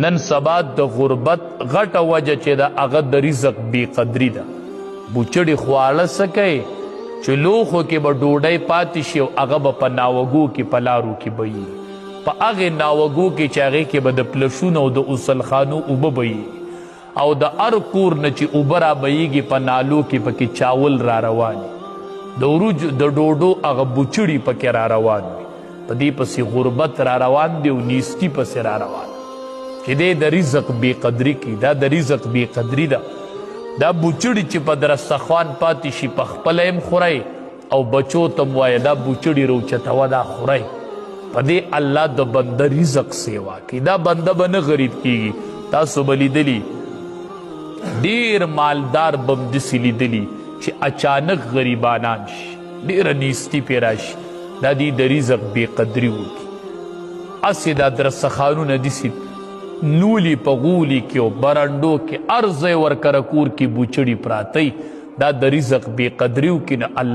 نن سبا د غربت غټه وجه چې د هغه د رزق بې قدري ده. بوچړي خواړه څه کوي چې لوښو کې به ډوډۍ پاتې شي او هغه به په ناوګو کې په لارو کې به وي، په هغې ناوګو کې چې هغې کې به د پلشونو او د غسلخانو اوبه به وي او د هر کور نه چې اوبه رابهیږي په نالو کې پکې چاول را روان وي، د وروج د ډوډو هغه بوچړي پکې را روان وي. په دې پسې غربت را روان دی او نیستي پسې را روان چې دی د رزق بې قدري کوي. دا د رزق بې قدري ده. دا بوچړي چې په درستخوان پاتې شي په خپله هم خورئ او بچو ته م وایه دا بوچړي روچتوه دا خورئ. په دې الله د بنده رزق سیوا کوي. دا بنده به نه غریب کیږي. تاسو به لیدلي ډېر مالدار به م داسې لیدلي چې اچانک غریبانان شي، ډېره نیستي پرې راشي، دا دی د رزق بې قدري وکړي. هسې دا درستخوانونه داسې نولی په غولي کې او برنډو کې هر ځای ورکره کور کې بوچړي پراتی. دا د رزق بې قدري وکړي نه الله